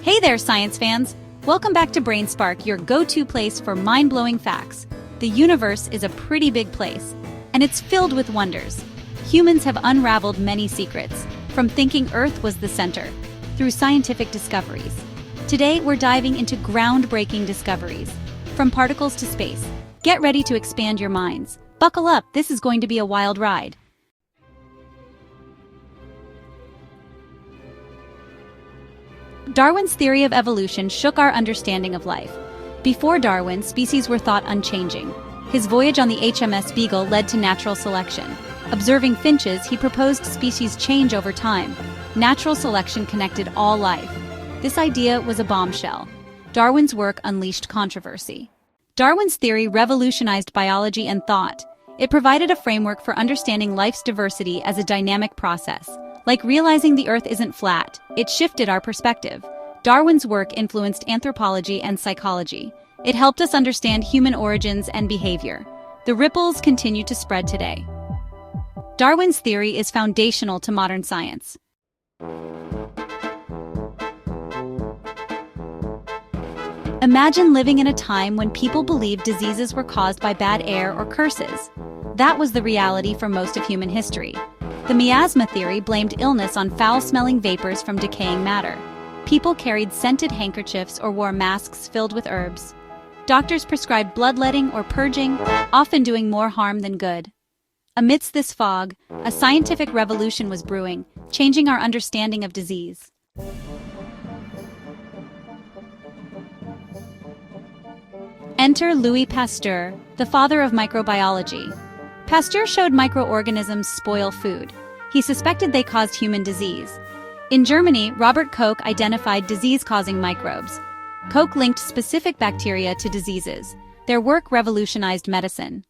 Hey there, science fans! Welcome back to BrainSpark, your go-to place for mind-blowing facts. The universe is a pretty big place, and it's filled with wonders. Humans have unraveled many secrets, from thinking Earth was the center, through scientific discoveries. Today, we're diving into groundbreaking discoveries, from particles to space. Get ready to expand your minds. Buckle up, this is going to be a wild ride. Darwin's theory of evolution shook our understanding of life. Before Darwin, species were thought unchanging. His voyage on the HMS Beagle led to natural selection. Observing finches, he proposed species change over time. Natural selection connected all life. This idea was a bombshell. Darwin's work unleashed controversy. Darwin's theory revolutionized biology and thought. It provided a framework for understanding life's diversity as a dynamic process. Like realizing the Earth isn't flat, it shifted our perspective. Darwin's work influenced anthropology and psychology. It helped us understand human origins and behavior. The ripples continue to spread today. Darwin's theory is foundational to modern science. Imagine living in a time when people believed diseases were caused by bad air or curses. That was the reality for most of human history. The Miasma theory blamed illness on foul-smelling vapors from decaying matter. People carried scented handkerchiefs or wore masks filled with herbs. Doctors prescribed bloodletting or purging, often doing more harm than good. Amidst this fog, a scientific revolution was brewing, changing our understanding of disease. Enter Louis Pasteur, the father of microbiology. Pasteur showed microorganisms spoil food. He suspected they caused human disease. In Germany, Robert Koch identified disease-causing microbes. Koch linked specific bacteria to diseases. Their work revolutionized medicine.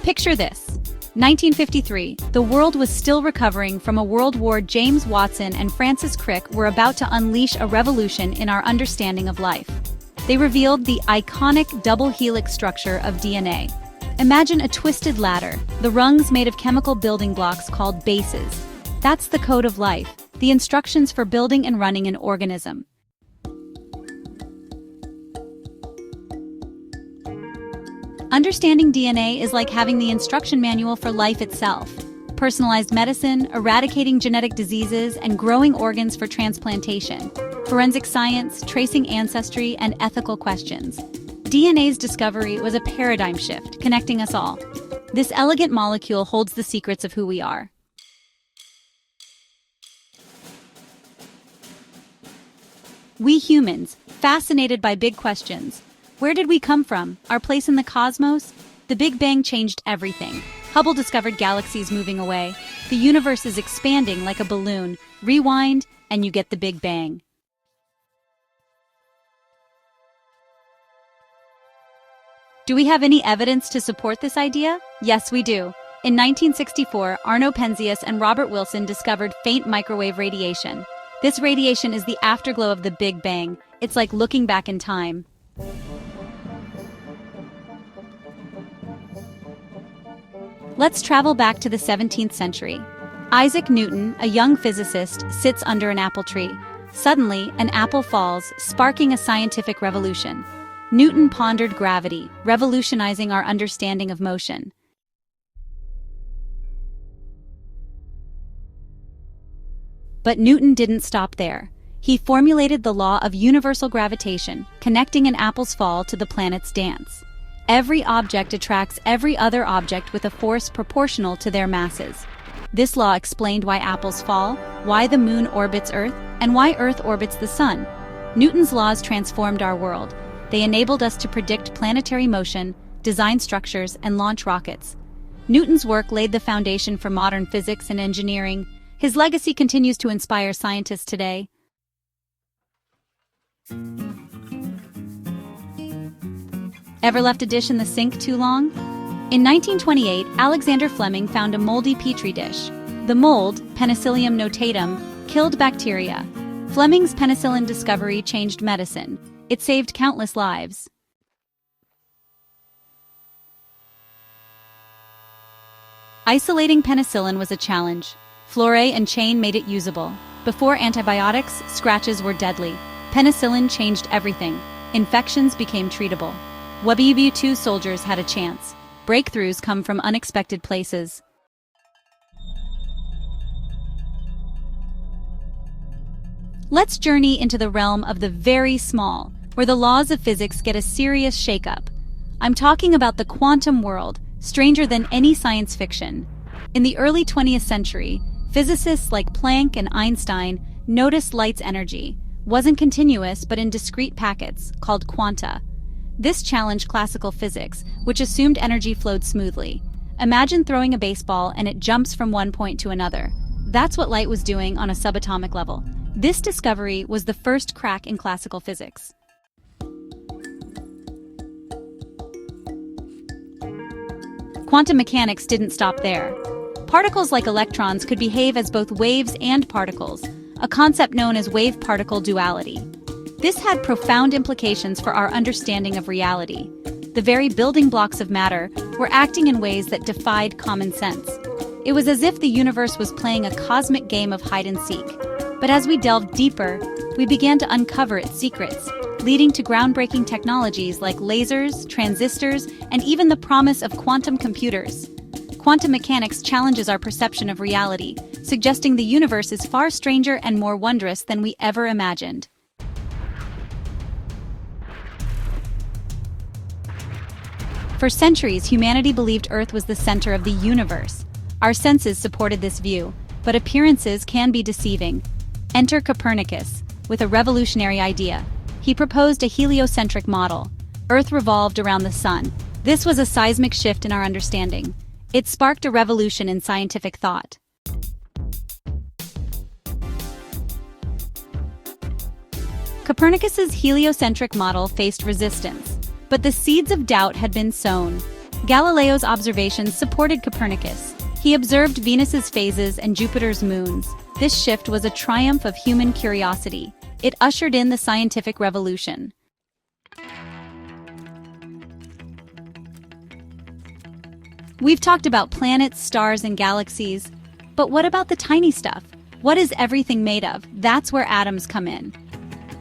Picture this. 1953, the world was still recovering from a World War. James Watson and Francis Crick were about to unleash a revolution in our understanding of life. They revealed the iconic double helix structure of DNA. Imagine a twisted ladder, the rungs made of chemical building blocks called bases. That's the code of life, the instructions for building and running an organism. Understanding DNA is like having the instruction manual for life itself. Personalized medicine, eradicating genetic diseases, and growing organs for transplantation. Forensic science, tracing ancestry, and ethical questions. DNA's discovery was a paradigm shift, connecting us all. This elegant molecule holds the secrets of who we are. We humans, fascinated by big questions. Where did we come from? Our place in the cosmos? The Big Bang changed everything. Hubble discovered galaxies moving away. The universe is expanding like a balloon. Rewind, and you get the Big Bang. Do we have any evidence to support this idea? Yes, we do. In 1964, Arno Penzias and Robert Wilson discovered faint microwave radiation. This radiation is the afterglow of the Big Bang. It's like looking back in time. Let's travel back to the 17th century. Isaac Newton, a young physicist, sits under an apple tree. Suddenly, an apple falls, sparking a scientific revolution. Newton pondered gravity, revolutionizing our understanding of motion. But Newton didn't stop there. He formulated the law of universal gravitation, connecting an apple's fall to the planet's dance. Every object attracts every other object with a force proportional to their masses. This law explained why apples fall, why the moon orbits Earth, and why Earth orbits the sun. Newton's laws transformed our world. They enabled us to predict planetary motion, design structures, and launch rockets. Newton's work laid the foundation for modern physics and engineering. His legacy continues to inspire scientists today. Ever left a dish in the sink too long? In 1928, Alexander Fleming found a moldy petri dish. The mold, Penicillium notatum, killed bacteria. Fleming's penicillin discovery changed medicine. It saved countless lives. Isolating penicillin was a challenge. Flore and chain made it usable. Before antibiotics, scratches were deadly. Penicillin changed everything. Infections became treatable. WW2 soldiers had a chance. Breakthroughs come from unexpected places. Let's journey into the realm of the very small, where the laws of physics get a serious shakeup. I'm talking about the quantum world, stranger than any science fiction. In the early 20th century, physicists like Planck and Einstein noticed light's energy wasn't continuous but in discrete packets, called quanta. This challenged classical physics, which assumed energy flowed smoothly. Imagine throwing a baseball and it jumps from one point to another. That's what light was doing on a subatomic level. This discovery was the first crack in classical physics. Quantum mechanics didn't stop there. Particles like electrons could behave as both waves and particles, a concept known as wave-particle duality. This had profound implications for our understanding of reality. The very building blocks of matter were acting in ways that defied common sense. It was as if the universe was playing a cosmic game of hide and seek. But as we delved deeper, we began to uncover its secrets, leading to groundbreaking technologies like lasers, transistors, and even the promise of quantum computers. Quantum mechanics challenges our perception of reality, suggesting the universe is far stranger and more wondrous than we ever imagined. For centuries, humanity believed Earth was the center of the universe. Our senses supported this view, but appearances can be deceiving. Enter Copernicus, with a revolutionary idea. He proposed a heliocentric model. Earth revolved around the sun. This was a seismic shift in our understanding. It sparked a revolution in scientific thought. Copernicus's heliocentric model faced resistance, but the seeds of doubt had been sown. Galileo's observations supported Copernicus. He observed Venus's phases and Jupiter's moons. This shift was a triumph of human curiosity. It ushered in the scientific revolution. We've talked about planets, stars, and galaxies, but what about the tiny stuff? What is everything made of? That's where atoms come in.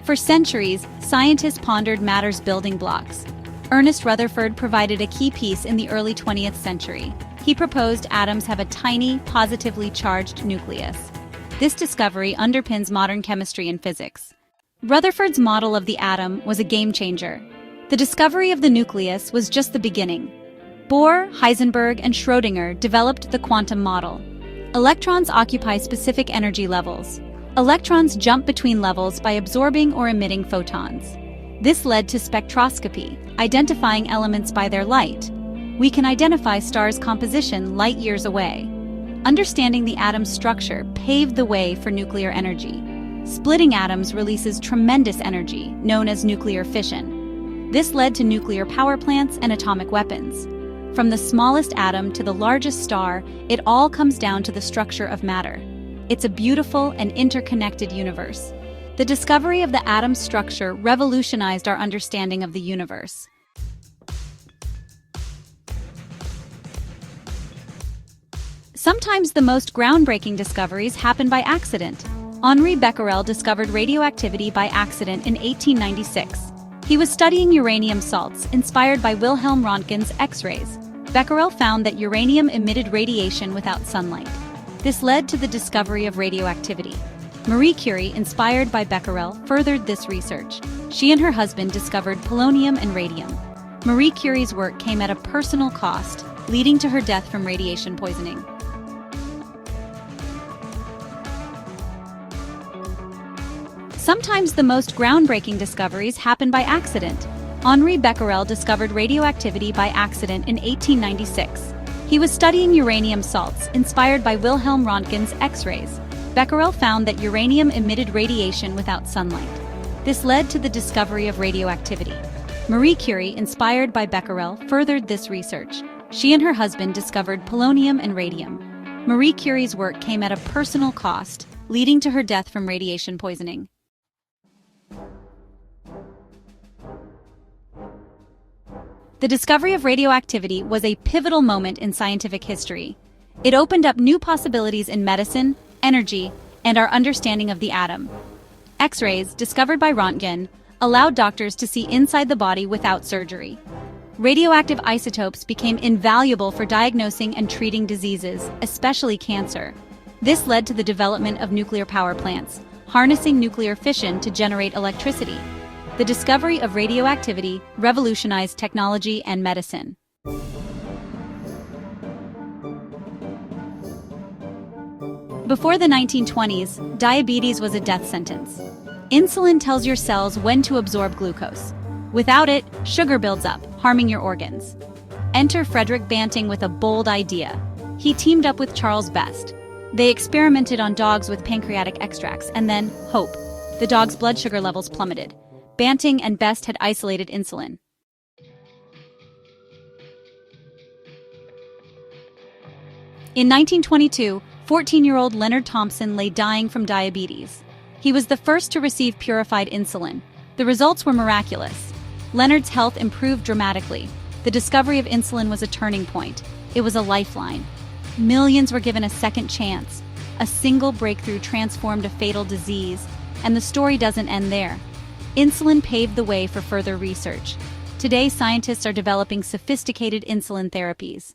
For centuries, scientists pondered matter's building blocks. Ernest Rutherford provided a key piece in the early 20th century. He proposed atoms have a tiny, positively charged nucleus. This discovery underpins modern chemistry and physics. Rutherford's model of the atom was a game-changer. The discovery of the nucleus was just the beginning. Bohr, Heisenberg, and Schrödinger developed the quantum model. Electrons occupy specific energy levels. Electrons jump between levels by absorbing or emitting photons. This led to spectroscopy, identifying elements by their light. We can identify stars' composition light years away. Understanding the atom's structure paved the way for nuclear energy. Splitting atoms releases tremendous energy, known as nuclear fission. This led to nuclear power plants and atomic weapons. From the smallest atom to the largest star, it all comes down to the structure of matter. It's a beautiful and interconnected universe. The discovery of the atom's structure revolutionized our understanding of the universe. Sometimes the most groundbreaking discoveries happen by accident. Henri Becquerel discovered radioactivity by accident in 1896. He was studying uranium salts, inspired by Wilhelm Röntgen's X-rays. Becquerel found that uranium emitted radiation without sunlight. This led to the discovery of radioactivity. Marie Curie, inspired by Becquerel, furthered this research. She and her husband discovered polonium and radium. Marie Curie's work came at a personal cost, leading to her death from radiation poisoning. Sometimes the most groundbreaking discoveries happen by accident. Henri Becquerel discovered radioactivity by accident in 1896. He was studying uranium salts, inspired by Wilhelm Röntgen's X-rays. Becquerel found that uranium emitted radiation without sunlight. This led to the discovery of radioactivity. Marie Curie, inspired by Becquerel, furthered this research. She and her husband discovered polonium and radium. Marie Curie's work came at a personal cost, leading to her death from radiation poisoning. The discovery of radioactivity was a pivotal moment in scientific history. It opened up new possibilities in medicine, energy, and our understanding of the atom. X-rays, discovered by Röntgen, allowed doctors to see inside the body without surgery. Radioactive isotopes became invaluable for diagnosing and treating diseases, especially cancer. This led to the development of nuclear power plants, harnessing nuclear fission to generate electricity. The discovery of radioactivity revolutionized technology and medicine. Before the 1920s, diabetes was a death sentence. Insulin tells your cells when to absorb glucose. Without it, sugar builds up, harming your organs. Enter Frederick Banting with a bold idea. He teamed up with Charles Best. They experimented on dogs with pancreatic extracts, and then, hope. The dog's blood sugar levels plummeted. Banting and Best had isolated insulin. In 1922, 14-year-old Leonard Thompson lay dying from diabetes. He was the first to receive purified insulin. The results were miraculous. Leonard's health improved dramatically. The discovery of insulin was a turning point. It was a lifeline. Millions were given a second chance. A single breakthrough transformed a fatal disease, and the story doesn't end there. Insulin paved the way for further research. Today, scientists are developing sophisticated insulin therapies.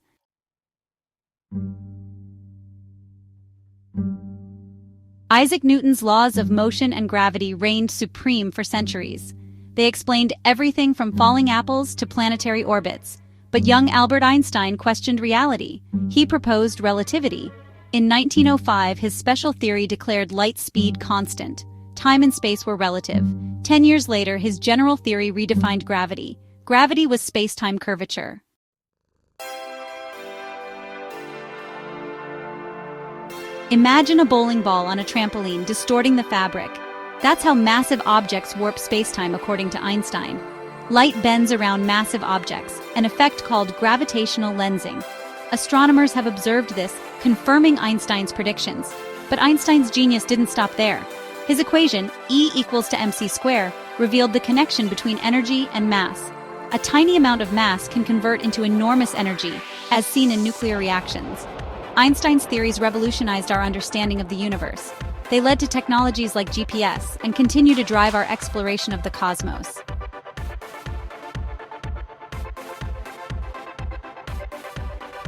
Isaac Newton's laws of motion and gravity reigned supreme for centuries. They explained everything from falling apples to planetary orbits. But young Albert Einstein questioned reality. He proposed relativity. In 1905, his special theory declared light speed constant. Time and space were relative. 10 years later, his general theory redefined gravity. Gravity was space-time curvature. Imagine a bowling ball on a trampoline distorting the fabric. That's how massive objects warp space-time, according to Einstein. Light bends around massive objects, an effect called gravitational lensing. Astronomers have observed this, confirming Einstein's predictions. But Einstein's genius didn't stop there. His equation, E equals to mc squared, revealed the connection between energy and mass. A tiny amount of mass can convert into enormous energy, as seen in nuclear reactions. Einstein's theories revolutionized our understanding of the universe. They led to technologies like GPS and continue to drive our exploration of the cosmos.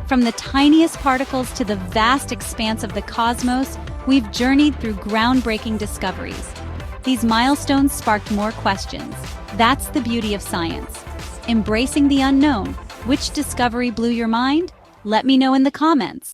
From the tiniest particles to the vast expanse of the cosmos, we've journeyed through groundbreaking discoveries. These milestones sparked more questions. That's the beauty of science. Embracing the unknown. Which discovery blew your mind? Let me know in the comments.